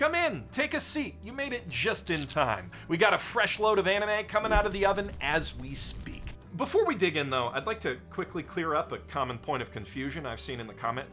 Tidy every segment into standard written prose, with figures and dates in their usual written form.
come in, take a seat. You made it just in time. We got a fresh load of anime coming out of the oven as we speak. Before we dig in though, I'd like to quickly clear up a common point of confusion I've seen in the comment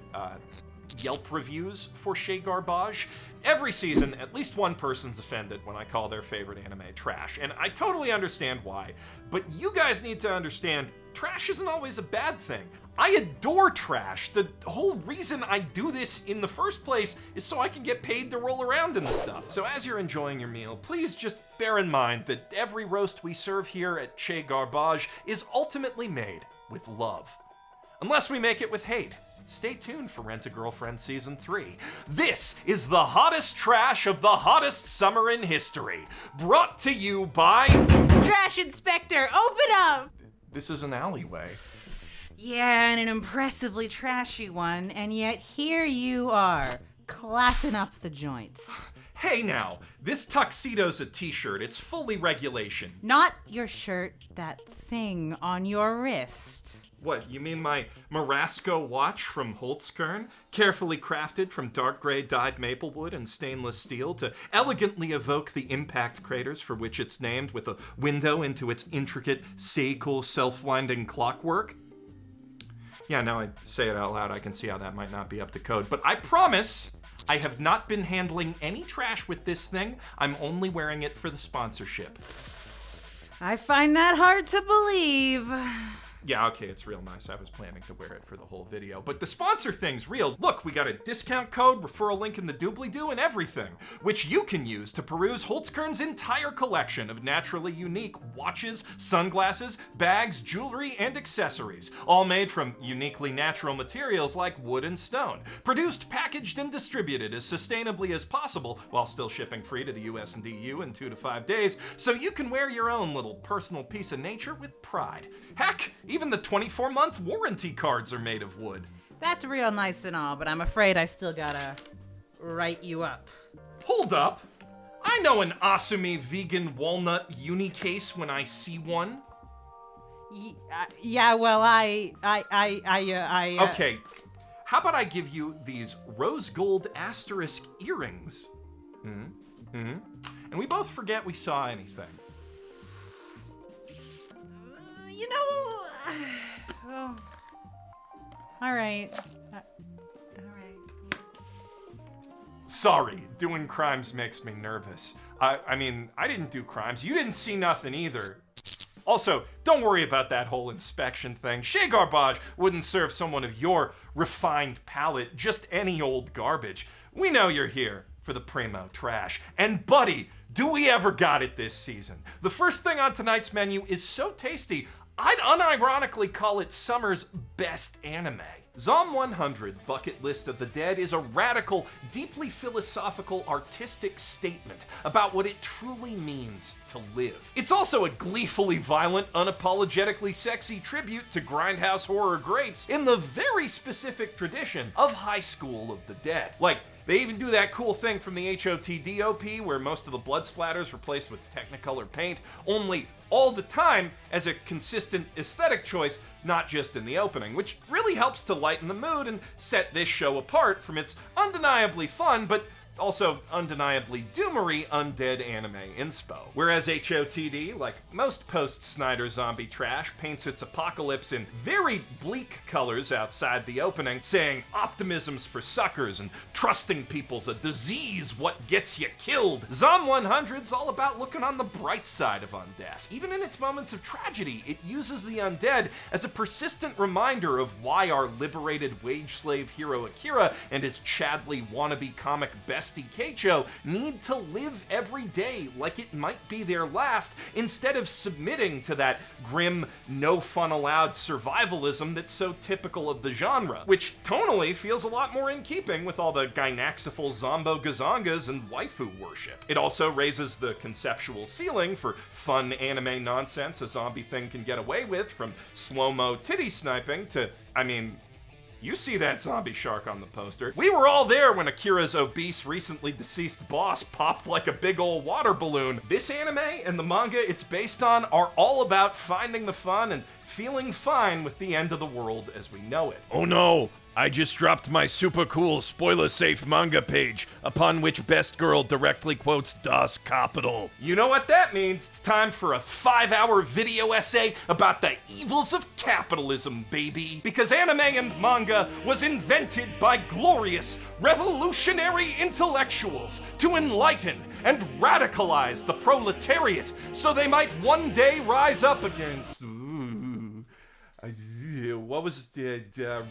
Yelp reviews for Chez Garbage. Every season, at least one person's offended when I call their favorite anime trash, and I totally understand why, but you guys need to understand, trash isn't always a bad thing. I adore trash. The whole reason I do this in the first place is so I can get paid to roll around in the stuff. So as you're enjoying your meal, please just bear in mind that every roast we serve here at Chez Garbage is ultimately made with love. Unless we make it with hate. Stay tuned for Rent-A-Girlfriend Season 3. This is the hottest trash of the hottest summer in history. Brought to you by... Trash Inspector, open up! This is an alleyway. Yeah, and an impressively trashy one, and yet here you are, classing up the joint. Hey now, this tuxedo's a t-shirt. It's fully regulation. Not your shirt, that thing on your wrist. What, you mean my Marasco watch from Holtzkern? Carefully crafted from dark gray dyed maplewood and stainless steel to elegantly evoke the impact craters for which it's named with a window into its intricate Seiko self-winding clockwork? Yeah, now I say it out loud, I can see how that might not be up to code, but I promise I have not been handling any trash with this thing. I'm only wearing it for the sponsorship. I find that hard to believe. Yeah, okay, it's real nice. I was planning to wear it for the whole video. But the sponsor thing's real. Look, we got a discount code, referral link in the doobly-doo, and everything, which you can use to peruse Holtzkern's entire collection of naturally unique watches, sunglasses, bags, jewelry, and accessories, all made from uniquely natural materials like wood and stone, produced, packaged, and distributed as sustainably as possible while still shipping free to the US and EU in 2 to 5 days, so you can wear your own little personal piece of nature with pride. Heck, even the 24-month warranty cards are made of wood. That's real nice and all, but I'm afraid I still gotta write you up. Hold up. I know an Asumi vegan walnut uni case when I see one. Yeah, well, Okay, how about I give you these rose gold asterisk earrings? And we both forget we saw anything. You know, oh. All right. Sorry, doing crimes makes me nervous. I mean, I didn't do crimes. You didn't see nothing either. Also, don't worry about that whole inspection thing. Chez Garbage wouldn't serve someone of your refined palate just any old garbage. We know you're here for the primo trash. And buddy, do we ever got it this season. The first thing on tonight's menu is so tasty, I'd unironically call it summer's best anime. Zom 100 Bucket List of the Dead is a radical, deeply philosophical, artistic statement about what it truly means to live. It's also a gleefully violent, unapologetically sexy tribute to grindhouse horror greats in the very specific tradition of High School of the Dead. Like, they even do that cool thing from the HOTDOP where most of the blood splatters replaced with Technicolor paint, only all the time as a consistent aesthetic choice, not just in the opening, which really helps to lighten the mood and set this show apart from its undeniably fun, but also undeniably doomery undead anime inspo. Whereas HOTD, like most post-Snyder zombie trash, paints its apocalypse in very bleak colors outside the opening, saying optimism's for suckers and trusting people's a disease what gets you killed. Zom 100's all about looking on the bright side of undeath. Even in its moments of tragedy, it uses the undead as a persistent reminder of why our liberated wage slave hero Akira and his Chadley wannabe comic bestie Keicho need to live every day like it might be their last, instead of submitting to that grim, no fun allowed survivalism that's so typical of the genre, which tonally feels a lot more in keeping with all the gynaxiful zombo gazongas and waifu worship. It also raises the conceptual ceiling for fun anime nonsense a zombie thing can get away with, from slow-mo titty sniping to, I mean, you see that zombie shark on the poster. We were all there when Akira's obese, recently deceased boss popped like a big ol' water balloon. This anime and the manga it's based on are all about finding the fun and feeling fine with the end of the world as we know it. Oh no, I just dropped my super cool spoiler-safe manga page, upon which Best Girl directly quotes Das Kapital. You know what that means? It's time for a 5-hour video essay about the evils of capitalism, baby. Because anime and manga was invented by glorious, revolutionary intellectuals to enlighten and radicalize the proletariat so they might one day rise up against... what was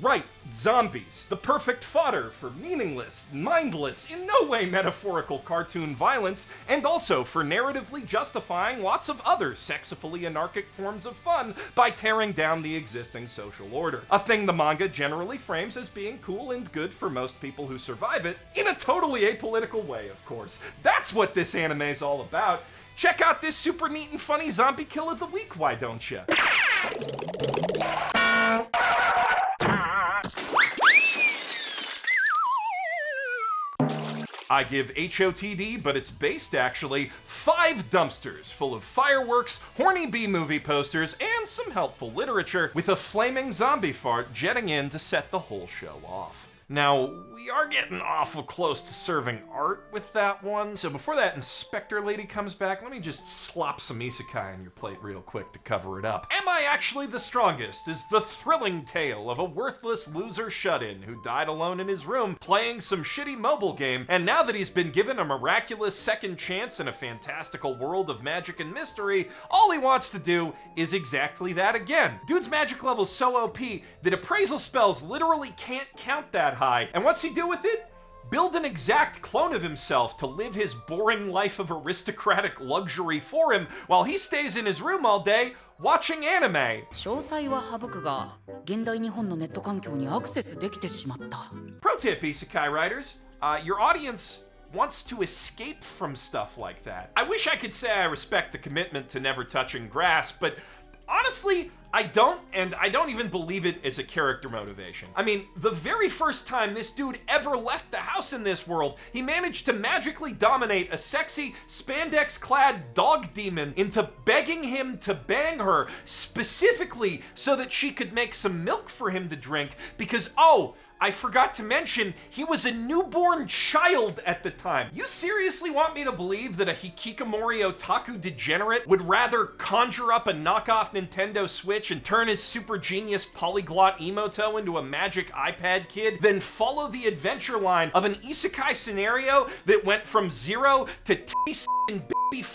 right, zombies. The perfect fodder for meaningless, mindless, in no way metaphorical cartoon violence, and also for narratively justifying lots of other sexifully anarchic forms of fun by tearing down the existing social order. A thing the manga generally frames as being cool and good for most people who survive it, in a totally apolitical way, of course. That's what this anime's all about. Check out this super neat and funny zombie kill of the week, why don't you? I give HOTD, but it's based actually, 5 dumpsters full of fireworks, horny B-movie posters, and some helpful literature, with a flaming zombie fart jetting in to set the whole show off. Now, we are getting awful close to serving art with that one, so before that inspector lady comes back, let me just slop some isekai on your plate real quick to cover it up. Am I Actually the Strongest is the thrilling tale of a worthless loser shut-in who died alone in his room playing some shitty mobile game, and now that he's been given a miraculous second chance in a fantastical world of magic and mystery, all he wants to do is exactly that again. Dude's magic level's so OP that appraisal spells literally can't count that high. And what's he do with it? Build an exact clone of himself to live his boring life of aristocratic luxury for him while he stays in his room all day watching anime. 詳細は省くが、現代日本のネット環境にアクセスできてしまった。 Pro tip, isekai writers. Your audience wants to escape from stuff like that. I wish I could say I respect the commitment to never touching grass, but honestly, I don't, and I don't even believe it as a character motivation. I mean, the very first time this dude ever left the house in this world, he managed to magically dominate a sexy, spandex-clad dog demon into begging him to bang her, specifically so that she could make some milk for him to drink, because, oh, I forgot to mention, he was a newborn child at the time. You seriously want me to believe that a hikikomori otaku degenerate would rather conjure up a knockoff Nintendo Switch and turn his super genius polyglot Emoto into a magic iPad kid than follow the adventure line of an isekai scenario that went from 0 to titty and baby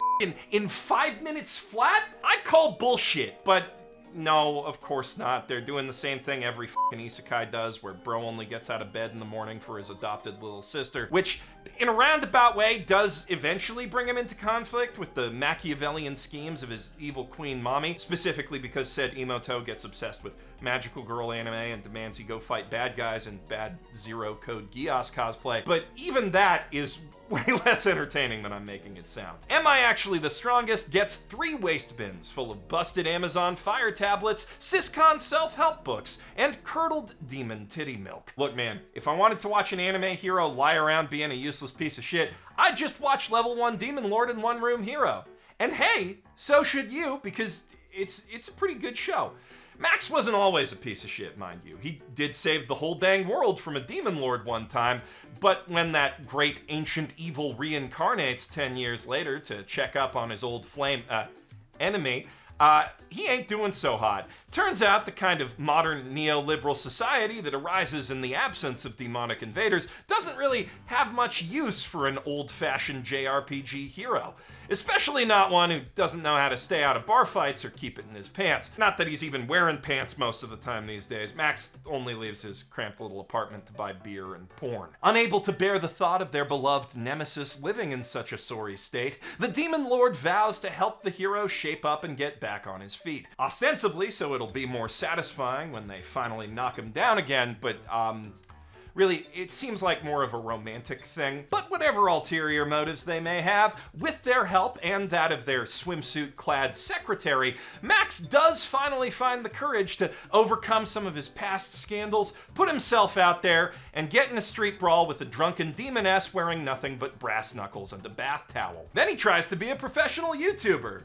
in 5 minutes flat? I call bullshit, but no, of course not. They're doing the same thing every fucking isekai does, where bro only gets out of bed in the morning for his adopted little sister, which, in a roundabout way, does eventually bring him into conflict with the Machiavellian schemes of his evil queen mommy, specifically because said Emoto gets obsessed with magical girl anime and demands he go fight bad guys in bad Zero Code Geass cosplay. But even that is way less entertaining than I'm making it sound. Am I Actually the Strongest gets 3 waste bins full of busted Amazon Fire tablets, Syscon self-help books, and curdled demon titty milk. Look, man, if I wanted to watch an anime hero lie around being a useless piece of shit, I'd just watch Level 1 Demon Lord and One Room Hero. And hey, so should you, because it's a pretty good show. Max wasn't always a piece of shit, mind you. He did save the whole dang world from a demon lord one time, but when that great ancient evil reincarnates 10 years later to check up on his old enemy, he ain't doing so hot. Turns out the kind of modern neoliberal society that arises in the absence of demonic invaders doesn't really have much use for an old-fashioned JRPG hero. Especially not one who doesn't know how to stay out of bar fights or keep it in his pants. Not that he's even wearing pants most of the time these days. Max only leaves his cramped little apartment to buy beer and porn. Unable to bear the thought of their beloved nemesis living in such a sorry state, the Demon Lord vows to help the hero shape up and get back on his feet. Ostensibly, so it'll be more satisfying when they finally knock him down again, but, really, it seems like more of a romantic thing. But whatever ulterior motives they may have, with their help and that of their swimsuit-clad secretary, Max does finally find the courage to overcome some of his past scandals, put himself out there, and get in a street brawl with a drunken demoness wearing nothing but brass knuckles and a bath towel. Then he tries to be a professional YouTuber.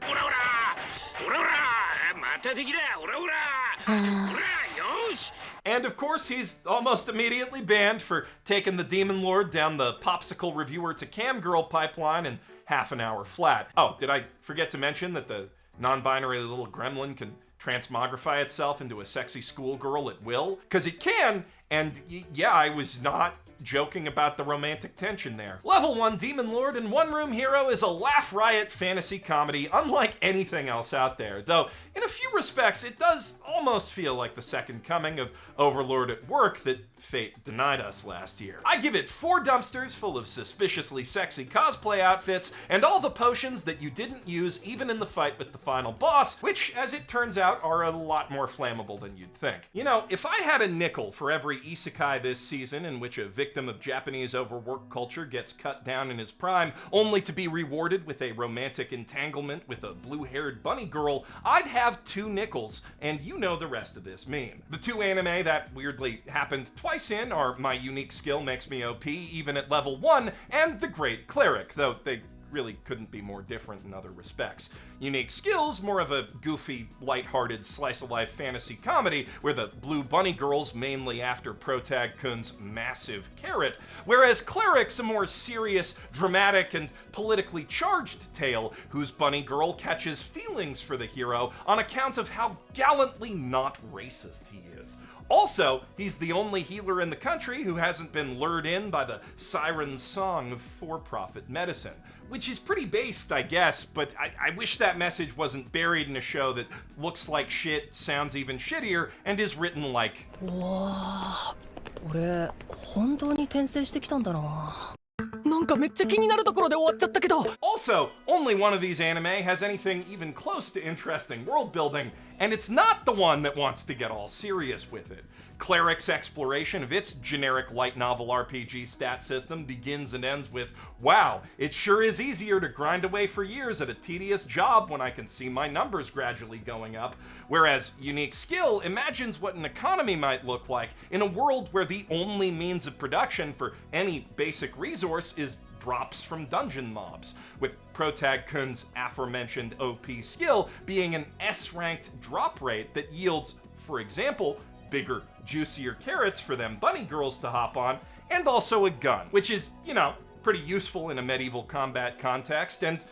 And of course, he's almost immediately banned for taking the Demon Lord down the popsicle reviewer to cam girl pipeline in half an hour flat. Oh, did I forget to mention that the non-binary little gremlin can transmogrify itself into a sexy schoolgirl at will? Because it can, and yeah, I was not joking about the romantic tension there. Level 1 Demon Lord and One Room Hero is a laugh riot fantasy comedy unlike anything else out there, though in a few respects it does almost feel like the second coming of Overlord at Work that fate denied us last year. I give it 4 dumpsters full of suspiciously sexy cosplay outfits and all the potions that you didn't use even in the fight with the final boss, which, as it turns out, are a lot more flammable than you'd think. You know, if I had a nickel for every isekai this season in which a victim of Japanese overwork culture gets cut down in his prime only to be rewarded with a romantic entanglement with a blue-haired bunny girl, I'd have 2 nickels, and you know the rest of this meme. The 2 anime that weirdly happened twice in are My Unique Skill Makes Me OP even at level 1 and The Great Cleric, though they really couldn't be more different in other respects. Unique Skills, more of a goofy, lighthearted, slice-of-life fantasy comedy where the blue bunny girl's mainly after Protag Kun's massive carrot, whereas Cleric's a more serious, dramatic, and politically charged tale whose bunny girl catches feelings for the hero on account of how gallantly not racist he is. Also, he's the only healer in the country who hasn't been lured in by the siren song of for-profit medicine. Which is pretty based, I guess, but I wish that message wasn't buried in a show that looks like shit, sounds even shittier, and is written like... 俺本当に転生してきたんだな。なんかめっちゃ気になるところで終わっちゃったけど。 Also, only one of these anime has anything even close to interesting world building, and it's not the one that wants to get all serious with it. Cleric's exploration of its generic light novel RPG stat system begins and ends with, wow, it sure is easier to grind away for years at a tedious job when I can see my numbers gradually going up, whereas Unique Skill imagines what an economy might look like in a world where the only means of production for any basic resource is drops from dungeon mobs, with Protag Kun's aforementioned OP skill being an S-ranked drop rate that yields, for example, bigger, juicier carrots for them bunny girls to hop on, and also a gun, which is, you know, pretty useful in a medieval combat context, and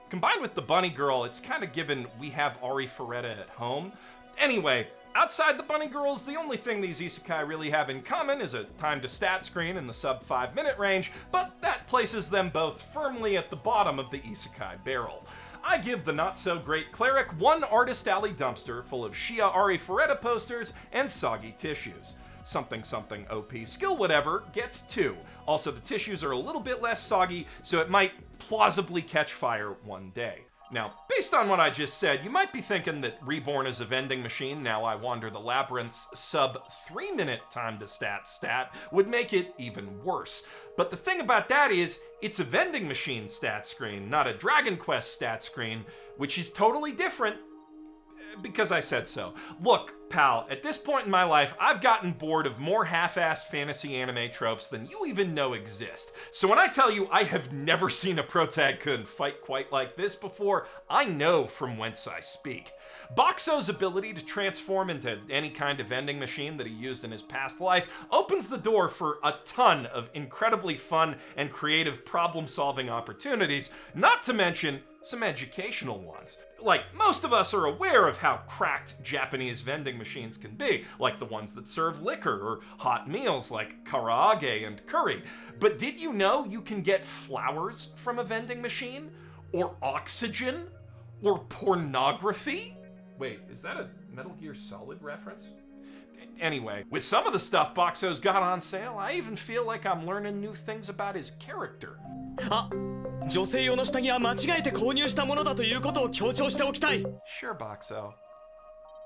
combined with the bunny girl, it's kind of given we have Ari Ferretta at home. Anyway, outside the bunny girls, the only thing these isekai really have in common is a time to stat screen in the sub 5-minute range, but that places them both firmly at the bottom of the isekai barrel. I give the not-so-great Cleric 1 Artist Alley dumpster full of Shia Ari Ferretta posters and soggy tissues. Something something OP skill whatever gets 2. Also, the tissues are a little bit less soggy, so it might plausibly catch fire one day. Now, based on what I just said, you might be thinking that Reborn is a vending machine, Now I Wander the Labyrinth's sub 3-minute time to stat would make it even worse. But the thing about that is, it's a vending machine stat screen, not a Dragon Quest stat screen, which is totally different because I said so. Look, pal, at this point in my life, I've gotten bored of more half-assed fantasy anime tropes than you even know exist. So when I tell you I have never seen a Protag Kun fight quite like this before, I know from whence I speak. Boxo's ability to transform into any kind of vending machine that he used in his past life opens the door for a ton of incredibly fun and creative problem-solving opportunities, not to mention some educational ones. Like, most of us are aware of how cracked Japanese vending machines can be, like the ones that serve liquor or hot meals like karaage and curry. But did you know you can get flowers from a vending machine? Or oxygen? Or pornography? Wait, is that a Metal Gear Solid reference? Anyway, with some of the stuff Boxo's got on sale, I even feel like I'm learning new things about his character. あ、女性用の下着は間違えて購入したものだということを強調しておきたい。 Sure, Boxo.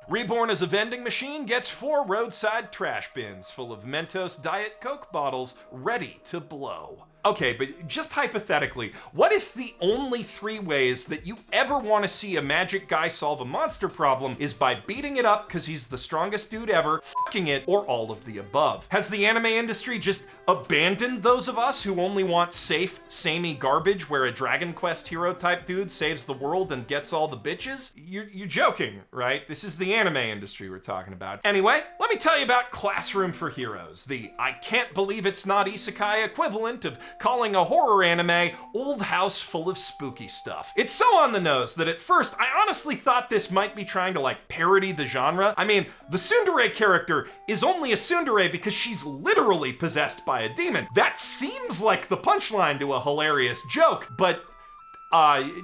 Reborn as a vending machine gets 4 roadside trash bins full of Mentos Diet Coke bottles ready to blow. Okay, but just hypothetically, what if the only 3 ways that you ever want to see a magic guy solve a monster problem is by beating it up because he's the strongest dude ever, fucking it, or all of the above? Has the anime industry just abandoned those of us who only want safe, samey garbage where a Dragon Quest hero type dude saves the world and gets all the bitches? You're joking, right? This is the anime industry we're talking about. Anyway, let me tell you about Classroom for Heroes, the I can't believe it's not isekai equivalent of calling a horror anime old house full of spooky stuff. It's so on the nose that at first I honestly thought this might be trying to parody the genre. I mean, the tsundere character is only a tsundere because she's literally possessed by a demon. That seems like the punchline to a hilarious joke, but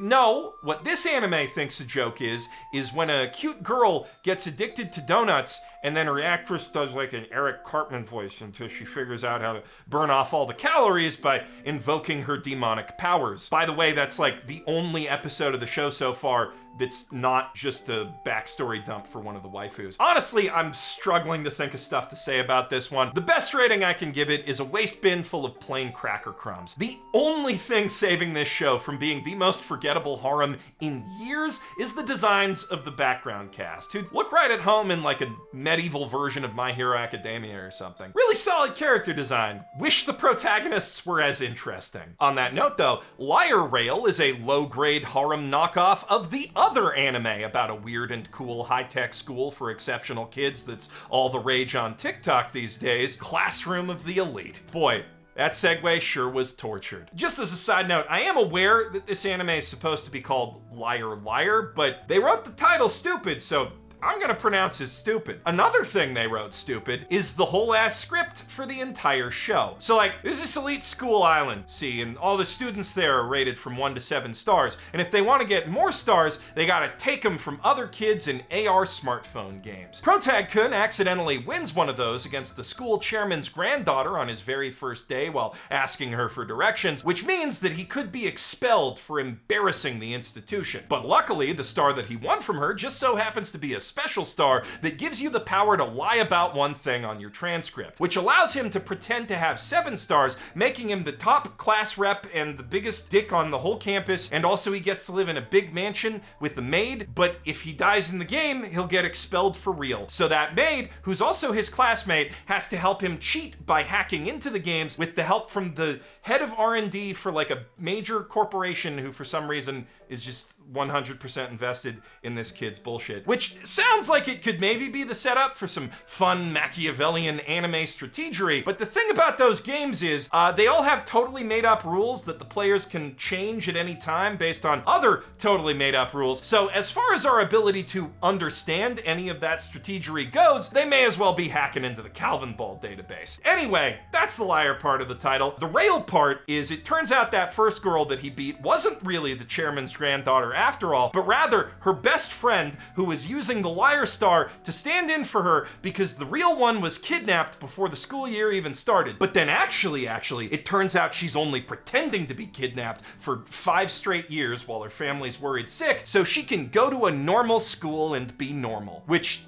no, what this anime thinks a joke is when a cute girl gets addicted to donuts and then her actress does an Eric Cartman voice until she figures out how to burn off all the calories by invoking her demonic powers. By the way, that's the only episode of the show so far that's not just a backstory dump for one of the waifus. Honestly, I'm struggling to think of stuff to say about this one. The best rating I can give it is a waste bin full of plain cracker crumbs. The only thing saving this show from being the most forgettable harem in years is the designs of the background cast, who look right at home in a medieval version of My Hero Academia or something. Really solid character design. Wish the protagonists were as interesting. On that note though, Liar Rail is a low-grade harem knockoff of the other anime about a weird and cool high-tech school for exceptional kids that's all the rage on TikTok these days, Classroom of the Elite. Boy, that segue sure was tortured. Just as a side note, I am aware that this anime is supposed to be called Liar Liar, but they wrote the title stupid, so I'm gonna pronounce it stupid. Another thing they wrote stupid is the whole ass script for the entire show. So there's this elite school island, see, and all the students there are rated from 1 to 7 stars. And if they want to get more stars, they gotta take them from other kids in AR smartphone games. Protag-kun accidentally wins one of those against the school chairman's granddaughter on his very first day while asking her for directions, which means that he could be expelled for embarrassing the institution. But luckily, the star that he won from her just so happens to be a special star that gives you the power to lie about one thing on your transcript, which allows him to pretend to have 7 stars, making him the top class rep and the biggest dick on the whole campus, and also he gets to live in a big mansion with a maid, but if he dies in the game, he'll get expelled for real. So that maid, who's also his classmate, has to help him cheat by hacking into the games with the help from the head of R&D for a major corporation who for some reason is just 100% invested in this kid's bullshit. Which sounds like it could maybe be the setup for some fun Machiavellian anime strategery, but the thing about those games is they all have totally made up rules that the players can change at any time based on other totally made up rules. So as far as our ability to understand any of that strategery goes, they may as well be hacking into the Calvin Ball database. Anyway, that's the liar part of the title. The rail part is it turns out that first girl that he beat wasn't really the chairman's granddaughter after all, but rather her best friend who was using the liar star to stand in for her because the real one was kidnapped before the school year even started. But then actually, it turns out she's only pretending to be kidnapped for 5 straight years while her family's worried sick so she can go to a normal school and be normal. Which,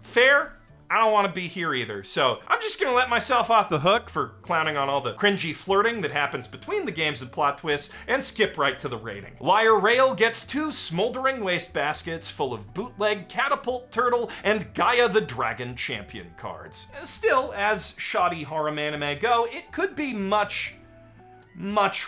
fair. I don't want to be here either, so I'm just gonna let myself off the hook for clowning on all the cringy flirting that happens between the games and plot twists and skip right to the rating. Liar Rail gets 2 smoldering wastebaskets full of bootleg Catapult Turtle and Gaia the Dragon Champion cards. Still, as shoddy harem anime go, it could be much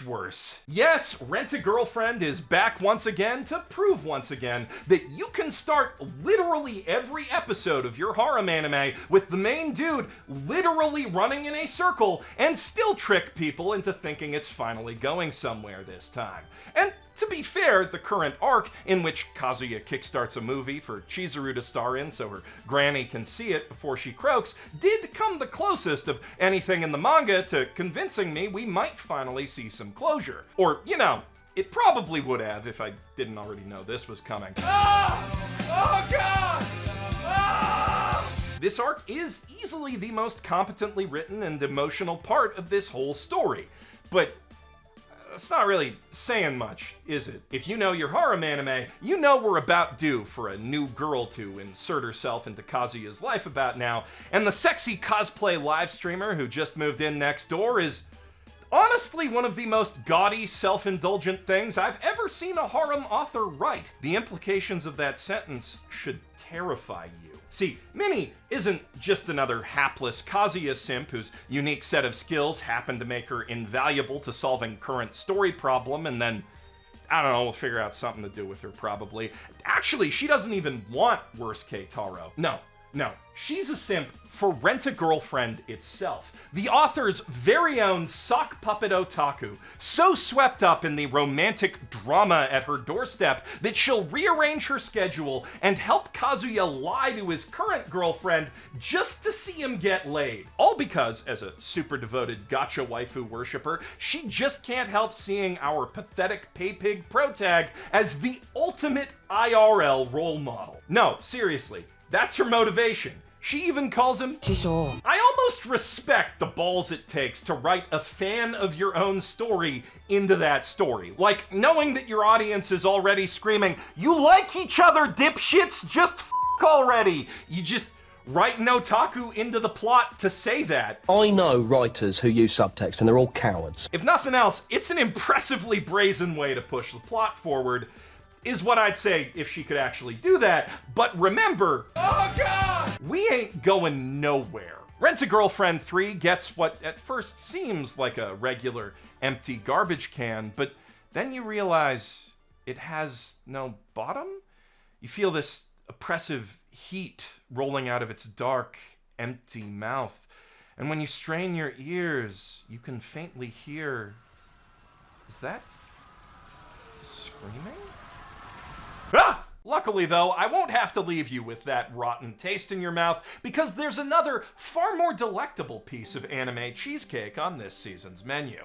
worse. Yes, Rent-A-Girlfriend is back once again to prove once again that you can start literally every episode of your harem anime with the main dude literally running in a circle and still trick people into thinking it's finally going somewhere this time. And to be fair, the current arc in which Kazuya kickstarts a movie for Chizuru to star in so her granny can see it before she croaks did come the closest of anything in the manga to convincing me we might finally see some closure. Or, it probably would have if I didn't already know this was coming. Ah! Oh god! Ah! This arc is easily the most competently written and emotional part of this whole story, but it's not really saying much, is it? If you know your harem anime, you know we're about due for a new girl to insert herself into Kazuya's life about now, and the sexy cosplay live streamer who just moved in next door is Honestly, one of the most gaudy, self-indulgent things I've ever seen a harem author write. The implications of that sentence should terrify you. See, Minnie isn't just another hapless Kazuya simp whose unique set of skills happen to make her invaluable to solving current story problem, and then, I don't know, we'll figure out something to do with her probably. Actually, she doesn't even want worst K Taro. No. She's a simp for Rent-A-Girlfriend itself. The author's very own sock puppet otaku, so swept up in the romantic drama at her doorstep that she'll rearrange her schedule and help Kazuya lie to his current girlfriend just to see him get laid. All because, as a super devoted gacha waifu worshiper, she just can't help seeing our pathetic pay-pig protag as the ultimate IRL role model. No, seriously, that's her motivation. She even calls him Shisho. I almost respect the balls it takes to write a fan of your own story into that story. Like, knowing that your audience is already screaming, "You like each other, dipshits, just f*** already." You just write an otaku into the plot to say that. I know writers who use subtext and they're all cowards. If nothing else, it's an impressively brazen way to push the plot forward, is what I'd say if she could actually do that. But remember, oh god, we ain't going nowhere. Rent-A-Girlfriend 3 gets what at first seems like a regular empty garbage can, but then you realize it has no bottom. You feel this oppressive heat rolling out of its dark, empty mouth. And when you strain your ears, you can faintly hear... Is that... screaming? Ah! Luckily, though, I won't have to leave you with that rotten taste in your mouth, because there's another, far more delectable piece of anime cheesecake on this season's menu.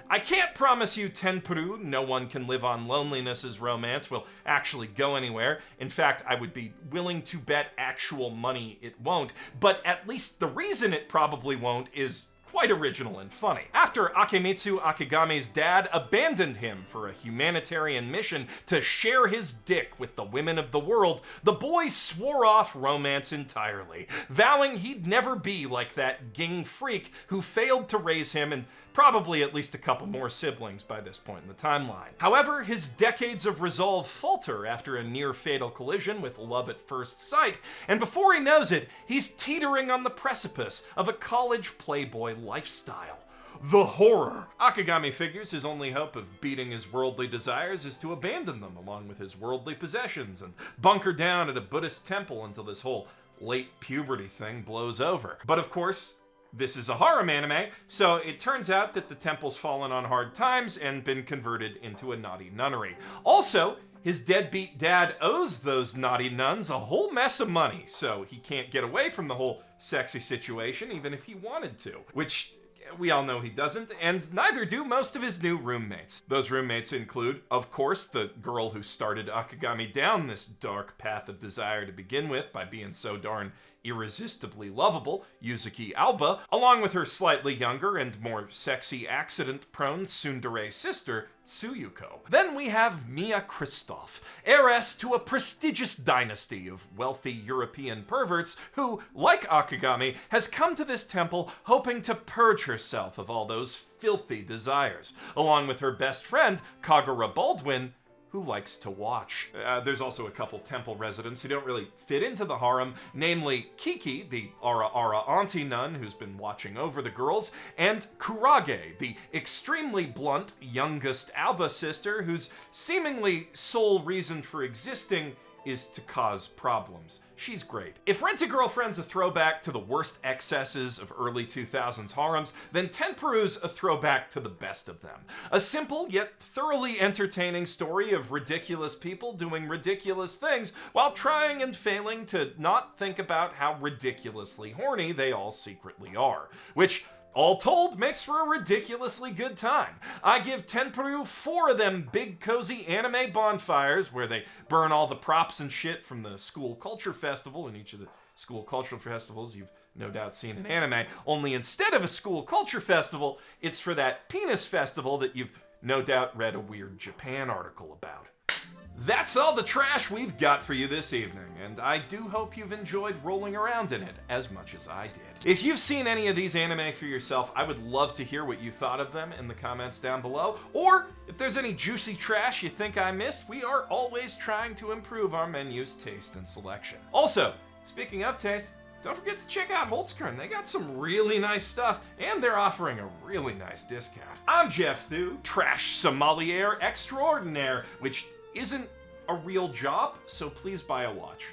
I can't promise you Tenpuru, No One Can Live on Loneliness's romance, will actually go anywhere. In fact, I would be willing to bet actual money it won't, but at least the reason it probably won't is quite original and funny. After Akemitsu Akegami's dad abandoned him for a humanitarian mission to share his dick with the women of the world, the boy swore off romance entirely, vowing he'd never be like that Ging freak who failed to raise him and probably at least a couple more siblings by this point in the timeline. However, his decades of resolve falter after a near-fatal collision with love at first sight, and before he knows it, he's teetering on the precipice of a college playboy lifestyle. The horror! Akegami figures his only hope of beating his worldly desires is to abandon them along with his worldly possessions and bunker down at a Buddhist temple until this whole late puberty thing blows over. But of course, this is a harem anime, so it turns out that the temple's fallen on hard times and been converted into a naughty nunnery. Also, his deadbeat dad owes those naughty nuns a whole mess of money, so he can't get away from the whole sexy situation even if he wanted to, which we all know he doesn't, and neither do most of his new roommates. Those roommates include, of course, the girl who started Akegami down this dark path of desire to begin with by being so darn irresistibly lovable, Yuzuki Alba, along with her slightly younger and more sexy accident-prone tsundere sister, Tsuyuko. Then we have Mia Kristoff, heiress to a prestigious dynasty of wealthy European perverts who, like Akegami, has come to this temple hoping to purge herself of all those filthy desires, along with her best friend, Kagura Baldwin, who likes to watch. There's also a couple temple residents who don't really fit into the harem, namely Kiki, the Ara auntie nun who's been watching over the girls, and Kurage, the extremely blunt youngest Alba sister whose seemingly sole reason for existing is to cause problems. She's great. If Rent-A-Girlfriend's a throwback to the worst excesses of early 2000s harems, then Tenpuru's a throwback to the best of them. A simple yet thoroughly entertaining story of ridiculous people doing ridiculous things while trying and failing to not think about how ridiculously horny they all secretly are. Which, all told, makes for a ridiculously good time. I give Tenpuru 4 of them big cozy anime bonfires where they burn all the props and shit from the school culture festival in each of the school cultural festivals you've no doubt seen in anime, only instead of a school culture festival, it's for that penis festival that you've no doubt read a weird Japan article about. That's all the trash we've got for you this evening, and I do hope you've enjoyed rolling around in it as much as I did. If you've seen any of these anime for yourself, I would love to hear what you thought of them in the comments down below, or if there's any juicy trash you think I missed, we are always trying to improve our menu's taste and selection. Also, speaking of taste, don't forget to check out Holtzkern. They got some really nice stuff, and they're offering a really nice discount. I'm Geoff Thew, trash sommelier extraordinaire, which isn't a real job, so please buy a watch.